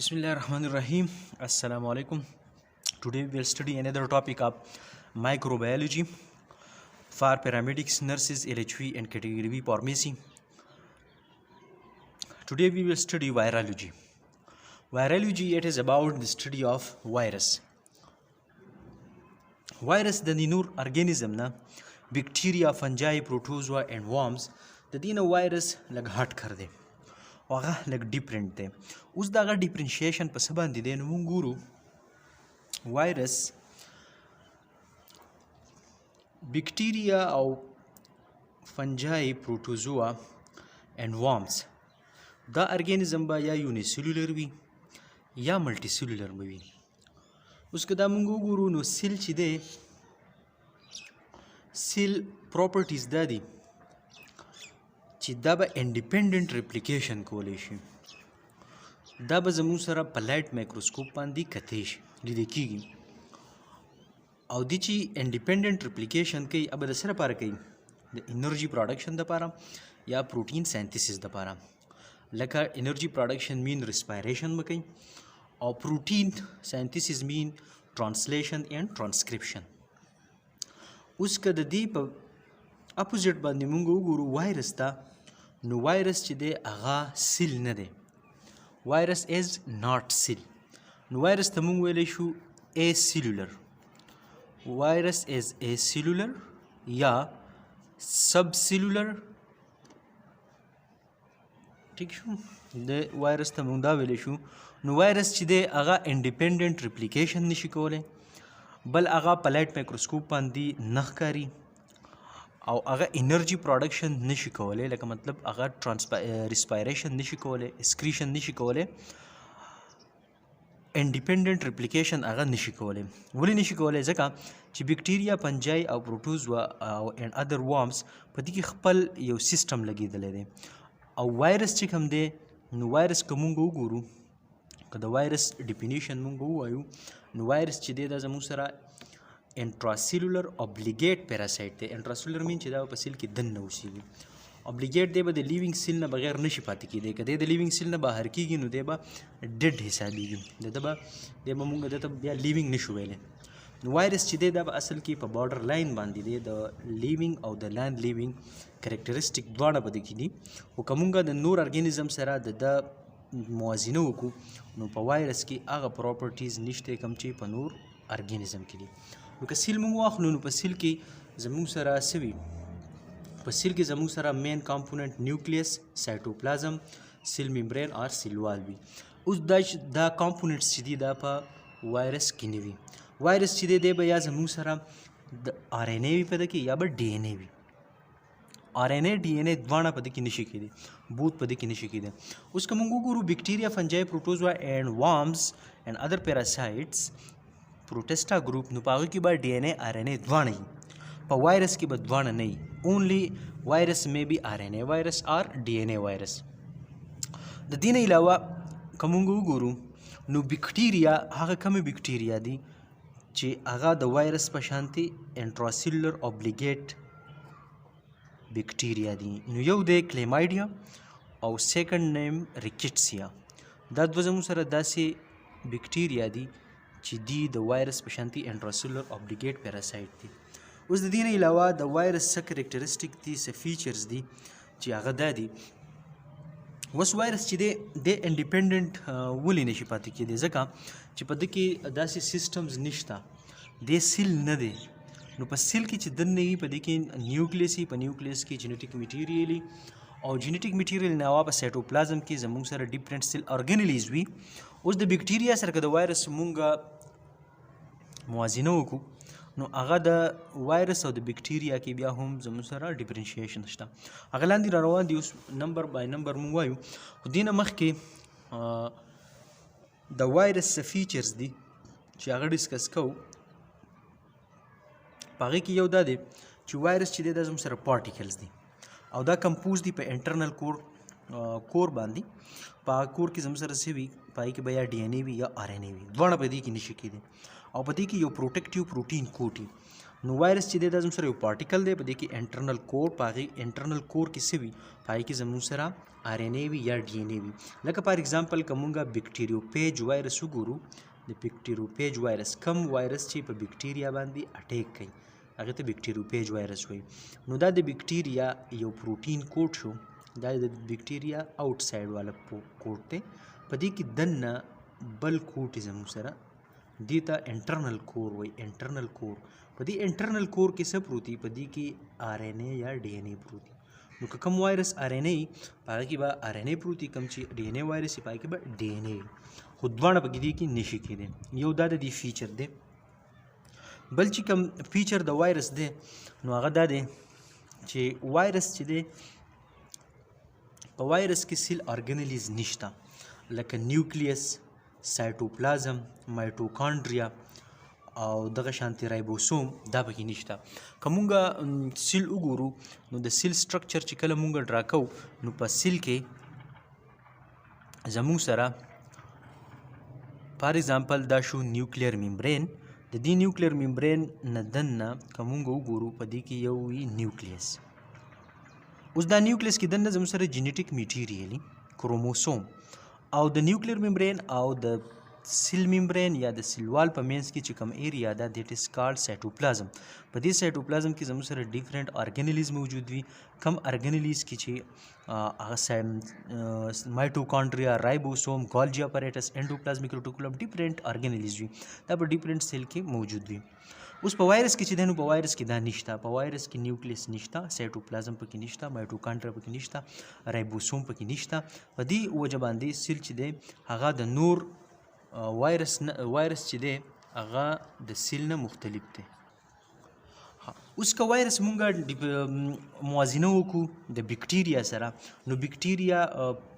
Bismillahirrahmanirrahim. Assalamu alaikum. Today we will study another topic of microbiology for paramedics, nurses, LHV and category B pharmacy. Today we will study virology. Virology, it is about the study of virus. Virus د نور ارګانیزم نه بکټیریا، فنجای، پروټوزوا and worms د دې نه وایرس لږ هټ کړ دی او هغه لږ ډیفرنٹ دی. اوس دغه ډیفرنشیشن په څه باندې دی نو موږ ګورو وایرس بکټیریا او فنجای، پروټوزوا and worms دا ارګانیزم به یا یونیسیلولر وي یا ملټي سیلولر به وي. اوس که دا موږ وګورو نو سیل چې دی سیل پراپرټیز دا دي چې دا به انډیپینډنټ ریپلیکیشن کولی شي. دا به زموږ سره په لایټ مایکروسکوپ باندې کتی شي لیدل کېږي او دی چې انډیپینډنټ ریپلیکیشن کوي هغه به د څه لپاره کوي؟ د انرژي پروډکشن دپاره یا پروټین ساینتیسس دپاره. لکه انرژي پروډکشن مین ریسپایریشن به کوي او پروټین ساینتیسس مین ټرانسلیشن اینڈ ټرانسکرپشن. اوس که د دې په اپوزیټ باندې موږ وګورو وایرس ته نو وایرس چې دی هغه سیل نه دی. وایرس از ناٹ سیل. نو وایرس ته موږ ویلی شو ای سیلولر. وایرس از ای سیلولر یا سب سیلولر. ٹھیک شو د وایرس ته موږ دا ویلی شو نو وایرس چې دی هغه انډیپینډنټ ریپلیکیشن نشي کولی بل هغه په لایټ مایکروسکوپ باندې نه ښکاري او هغه انرژي پروډکشن نشي کولی لکه مطلب هغه ریسپایریشن نشي کولی، اسکریشن نشي کولی، انډیپینډنټ ریپلیکیشن هغه نشي کولی. ولې نشي کولی؟ ځکه چې بکټیریا، فنجای او پروټوزوا او اینډ ادر وارمز په دې کې خپل یو سیسټم لګېدلی دی. او وایرس چې کوم دی نو وایرس که مونږ وګورو که د وایرس ډیفینیشن مونږ ووایو نو وایرس چې دی دا زموږ سره انټراسیلولر اوبلیګیټ پیراسایټ دی. انټراسیلولر مین چې دا په سیل کې دننه اوسیږي. اوبلیګیټ دی به د لیوینګ سیل نه بغیر نشي پاتې کېدی. که دی د لیوینګ سیل نه بهر کېږي نو دی به ډیډ حسابېږي. دی به مونږ دته بیا لیوینګ نشو ویلی. نو وایرس چې دی دا به اصل کې په بارډر لاین باندې دی د لیوینګ او د لاند لیوینګ کریکټرسټیک دواړه په دې کې دي. خو که مونږ د نور ارګانیزم سره د موازنه وکړو نو په وایرس کې هغه پراپرټیز نشته کوم چې په نور ارګانیزم کې دي. نو که سیل مونږ واخلو نو په سیل کې زموږ سره څه وي؟ په سیل کې زموږ سره مین کامپوننټ نیوکلیس، سایټوپلازم، سیل ممبرین اور سیل وال وي. اوس دا کامپوننټس چې دي دا په وایرس کې نه وي. وایرس چې دی به یا زموږ سره د آر این اے وي په ده کې یا به ډي این اے وي. آر این اے ډي این اے دواړه په دې کې نشي کېدی، بوت په دې کې نشي کېدی. اوس که موږ وګورو بکټیریا، فنجای، پروټوزوا اینډ وارمز اینډ ادر پیراسایټس پروټسټا ګروپ نو په هغه کې به ډي این اے آر این اے دواړه وي. په وایرس کې به دواړه نه وي. اونلی وایرس مې بي آر این اے وایرس اور ډي این اے وایرس. د دې نه علاوه که موږ وګورو نو بکټیریا هغه کومې بکټیریا دي چې هغه د وایرس په شانتې انټراسیلولر اوبلیګیټ بکټیریا دي. نو یو دی کلیمایډیا او سیکنډ نیم ریکټسیا. دا دوه زموږ سره داسې بکټیریا دي چې دی د وایرس په شانتې انټراسیلولر اوبلیګیټ پیراسایټ دي. اوس د دې نه علاوه د وایرس څه کریکټرسټیک دي، څه فیچرز دي چې هغه دا دي. اوس وایرس چې دی انډیپینډنټ ولې نشي پاتې کېدی؟ ځکه چې په ده کې داسې سیسټمز نشته. دی سیل نه دی. نو په سیل کې چې دننه وي په دې کې نیوکلیس وي. په نیوکلیس کې جینیټیک میټیریل وي او جینیټیک میټیریل نه علاوه په سایټوپلازم کې زموږ سره ډیفرنٹ سیل ارګنیلیز وي. اوس د بکټیریا سره که د وایرس مونږ موازنه وکړو نو هغه د وایرس او د بکټیریا کې بیا هم زموږ سره ډیفرنشیشن شته. هغه لاندې را روان دي. اوس نمبر بای نمبر مونږ وایو. خو دې نه مخکې د وایرس څه فیچرز دي چې هغه ډسکس کوو. په هغې کې یو دا دی چې وایرس چې دی دا زموږ سره پارټیکلز دي او دا کمپوز دي په انټرنل کور باندې. په هغه کور کې زموږ سره څه وي؟ په هغې کې به یا ډي این اے وي یا آر این اے وي. دواړه په دې کې نشي کېدی. او په دې کې یو پروټیکټیو پروټین کوټ وي. نو وایرس چې دی دا زموږ سره یو پارټیکل دی، په دې کې انټرنل کور، په هغې انټرنل کور کې څه وي؟ په هغې کې زموږ سره آر ان اے وي یا ډي ان اے وي. لکه فار ایگزامپل که مونږ بیکټیریوپیج وایرس وګورو، د بیکټیریوپیج وایرس کم وایرس چې په بیکټیریا باندې اټیک کوي هغې ته بیکټیریوپیج وایرس وایي. نو دا د بیکټیریا یو پروټین کوډ شو، دا د بیکټیریا آوټ سایډ والا کوډ دی، په دې کې دننه بل کوډ زموږ سره دې ته انټرنل کور وایي. انټرنل کور، په دې انټرنل کور کې څه پروت دي؟ په دې کې آر ان اے یا ډي ان اے پروت دي. نو که کوم وایرس آر ان اے په هغه کې به آر ان اے پروت دي، کوم چې ډي ان اے وایرس په هغه کې به ډي ان اے، خو دواړه په دې کې نشي کېدی. یو دا د دې فیچر دی. بل چې کوم فیچر د وایرس دی نو هغه دا دی چې وایرس چې دی په وایرس کې سیل ارګنیلیز نشته، لکه نیوکلیس، سایټوپلازم، مایټوکانډریا او دغه شانتي رایبوسوم، دا پکې نشته. که مونږ سیل وګورو نو د سیل سټرکچر چې کله مونږ ډرا کوو نو په سیل کې زموږ سره فار ایگزامپل دا شو نیوکلیر ممبرین. د دې نیوکلیر ممبرین نه دننه که مونږ وګورو په دې کې یو وي نیوکلیس. اوس دا نیوکلیس کې دننه زموږ سره جینیټیک میټیریل کروموسوم او د نیوکلیر ممبرین او د سیل ممبرین یا د سیل وال په منځ کې چې کوم ایریا ده دیټ از کالډ سایټوپلازم. په دې سایټوپلازم کې زموږ سره ډیفرنٹ ارګنیلیز موجود وي. کم ارګنیلیز کې چې هغه مایټوکانډریا، رایبوسوم، ګالجی اپاریټس، انډوپلازمیک ریټیکولم، ډیفرنٹ ارګنیلیز وي، دا په ډیفرنٹ سیل کې موجود وي. اوس په وایرس کې چې دی نو په وایرس کې دا نشته. په وایرس کې نیوکلیس نشته، سایټوپلازم پکې نشته، مایټوکانډریا پکې نشته، رایبوسوم پکې نشته. په دې وجه باندې سیل چې دی هغه د نور وایرس چې دی هغه د سیل نه مختلف دی. اوس که وایرس مونږ موازنه وکړو د بیکټیریا سره نو بیکټیریا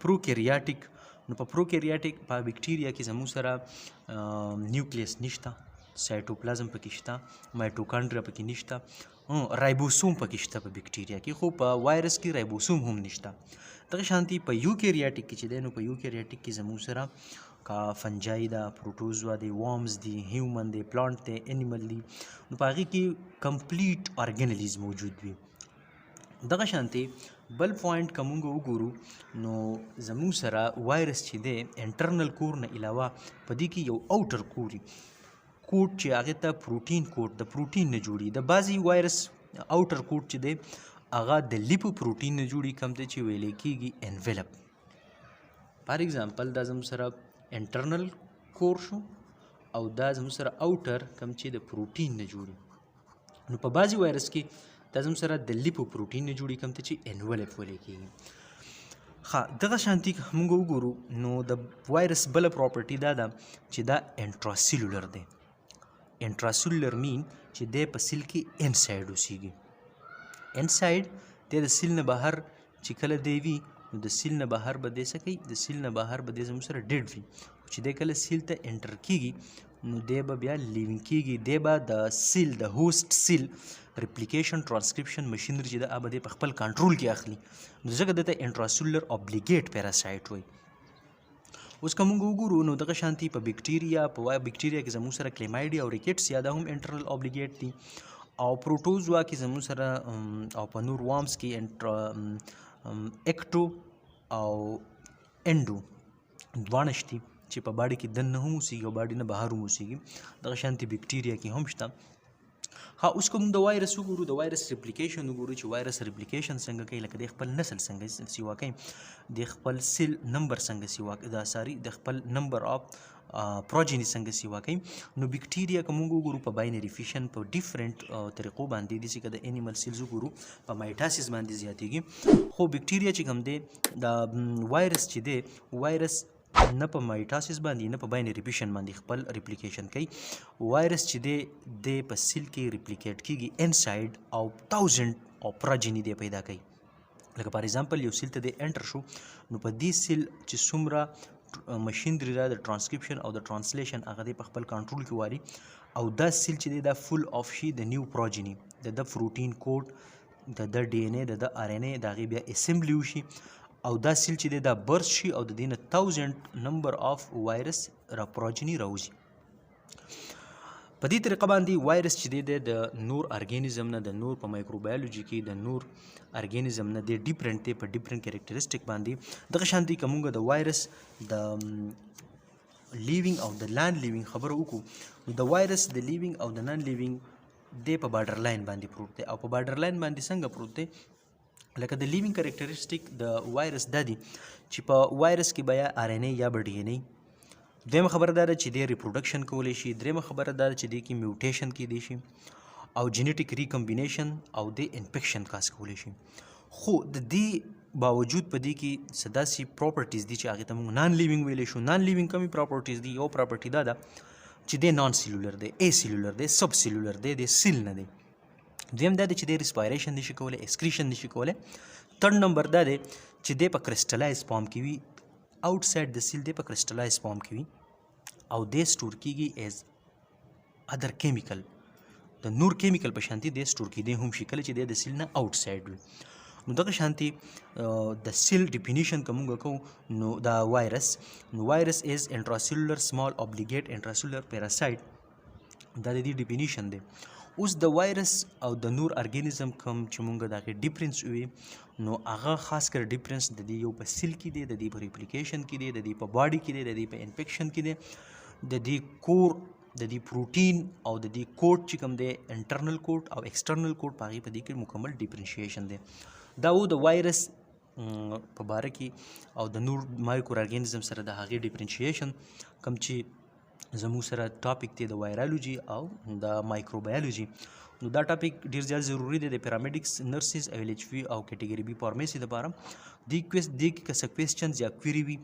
پروکیریاټیک، نو په پروکیریاټیک په بیکټیریا کې زموږ سره نیوکلیس نشته، سایټوپلازم پکې شته، مایټوکانډریا پکې نشته، رایبوسوم پکې شته په بیکټیریا کې، خو په وایرس کې رایبوسوم هم نشته. دغه شانتي په یوکیریاټیک کې چې دی نو په یوکیریاټیک کې زموږ سره کا فنجای ده، پروټوزوا دی، وارمز دی، هیومن دی، پلانټ دی، انیمل دی، نو په هغې کې کمپلیټ ارګنیلیز موجود وي. دغه شانتي بل پوینټ که مونږ وګورو نو زموږ سره وایرس چې دی انټرنل کور نه علاوه په دې کې یو اوټر کور کوډ چې هغې ته پروټین کوډ د پروټین نه جوړي. د بعضې وایرس اوټر کوډ چې دی هغه د لیپو پروټین نه جوړي، کوم ته چې ویلی کېږي انویلپ. فار ایگزامپل دا زموږ سره انټرنل کور شو او دا زموږ سره اوټر کوم چې د پروټین نه جوړي. نو په بعضې وایرس کې دا زموږ سره د لیپو پروټین نه جوړي، کوم ته چې انویلپ ویلی کېږي. ښه، دغه شانتي موږ وګورو نو د وایرس بله پراپرټي دا ده چې دا انټراسیلولر دی. انټراسیلولر مین چې دی په سیل کې انسایډ اوسیږي. انسایډ دی د سیل نه بهر چې کله دی وي نو د سیل نه بهر به دی څه کوي؟ د سیل نه بهر به دی زموږ سره ډیډ وي، چې دی کله سیل ته انټر کېږي نو دی به بیا لیوینګ کېږي، دی به د سیل د هوسټ سیل ریپلیکیشن ټرانسکرپشن مشینري چې ده هغه به دی په خپل کنټرول کې اخلي، نو ځکه دته انټراسیلولر اوبلیګیټ پیراسایټ وایي. اوس که موږ وګورو نو دغه شانتي په بیکټیریا کې زموږ سره کلیمایډي او ریکټس یا دا هم انټرنل اوبلیګیټ دي، او پروټوزوا کې زموږ سره او په نور وارمز کې اکټو او انډو دواړه شته چې په باډي کې دننه هم اوسېږي او باډي نه بهر هم اوسېږي. دغه شانتي بیکټیریا کې هم شته. ها، اوس که موږ د وایرس وګورو، د وایرس ریپلیکیشن وګورو چې وایرس ریپلیکیشن څنګه کوي، لکه د خپل نسل څنګه سیوا کوي، د خپل سیل نمبر څنګه سیوا کوي، د خپل نمبر اف پروجینی څنګه سیوا کوي. نو بیکټیریا که موږ وګورو په باینري فیشن په ډیفرنٹ طریقو باندې دي، چې که د انیمل سیلز وګورو په مایټاسیس باندې زیاتېږي، خو بیکټیریا چې کوم دی دا وایرس چې دی وایرس نه په مایټاسیس باندې نه په باینري فیشن باندې خپل ریپلیکیشن کوي. وایرس چې دی په سیل کې ریپلیکیټ کېږي انسایډ او 1000 او پروجینی دی پیدا کوي. لکه فار ایگزامپل یو سیل ته دی انټر شو نو په دې سیل چې څومره مشینري ده د ټرانسکرپشن او د ټرانسلیشن هغه دی په خپل کنټرول کې والي، او دا سیل چې دی دا فل آف شي د نیو پروجینی، د پروټین کوډ، د ډي ان اے، د آر ان اے، د هغې بیا اسمبلی وشي، او دا سیل چې دی دا برس شي او د دې نه 1000 نمبر آف وایرس را پروجینی راوځي. په دې طریقه باندې وایرس چې دی د نور ارګانیزم نه د نور په مایکروبایولوژي کې د نور ارګانیزم نه دی ډیفرنٹ دی په ډیفرنٹ کیریکټریسټک باندې دغه شان دی کومه د وایرس د لیوینګ او د نان لیوینګ خبره وکړو نو د وایرس د لیوینګ او د نان لیوینګ دی په بارډر لاین باندې پروت دی او په بارډر لاین باندې څنګه پروت دی لکه د لیوینګ کیریکټریسټک د وایرس دا دی چې په وایرس کې بیا آر ان اے یا به ډي ان اے دویمه خبره دا ده چې دی ریپروډکشن کولی شي دریمه خبره دا ده چې دی کې میوټیشن کیدی شي او جینیټیک ریکمبینیشن او د انفیکشن کاز کولی شي خو د دې باوجود په دې کې څه داسې پراپرټیز دي چې هغې ته موږ نان لیوینګ ویلی شو نان لیوینګ کومې پراپرټیز دي یو پراپرټي دا ده چې دی نان سیلولر دی ای سیلولر دی سب سیلولر دی د سیل نه دی دویم دا دی چې دی ریسپایریشن نشي کولی اسکریشن نشي کولی تھرډ نمبر دا دی چې دی په کرسټلایز فارم کې وي آؤٹ سایډ د سیل دی په کرسټلایز فارم کې وي او دی سټور کیږي ایز ادر کیمیکل د نور کیمیکل په شانتي دی سټور کیدی هم شي کله چې دی د سیل نه آؤٹ سایډ وي نو دغه شانتي د سیل ډیفینیشن کومه کوو نو دا وایرس از انټراسیلولر سمال اوبلیګیټ انټراسیلولر پیراسایت دا د دې ډیفینیشن دی اوس د وایرس او د نور ارګانیزم کوم چې مونږ دغه ډیفرنس وي نو هغه خاص کر ډیفرنس د دې یو په سیل کې دی د دې په ریپلیکیشن کې دی د دې په باډي کې دی د دې په انفیکشن کې دی د دې کور د دې پروټین او د دې کوډ چې کوم دی انټرنل کوډ او ایکسټرنل کوډ په هغې په دې کې مکمل ډیفرنشیشن دی دا و د وایرس په باره کې او د نور مایکرو ارګانیزم سره د هغې ډیفرنشیشن کوم چې زموږ سره ټاپک دی د وایرالوجي او د مایکروبایولوژي نو دا ټاپک ډیر زیات ضروری دی د پیرامیډکس نرسز او ایل ایچ وی او کیټګری بی فارمیسي لپاره د کې څه کوېسچنز یا کویری وي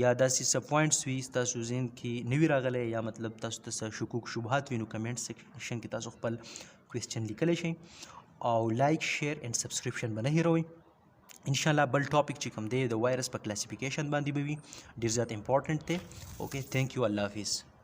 یا داسې څه پوینټس وي تاسو ذهن کې نوي راغلی یا مطلب تاسو ته څه شکوک شبهات وي نو کمنټ سیکشن کې تاسو خپل کوېسچن لیکلی شئ او لایک شیر اینډ سبسکرپشن به نه هیروئ انشاءالله بل ټاپک چې کوم دی د وایرس په کلاسیفیکیشن باندې به وي ډیر زیات امپورټنټ دی اوکې تھینک یو الله حافظ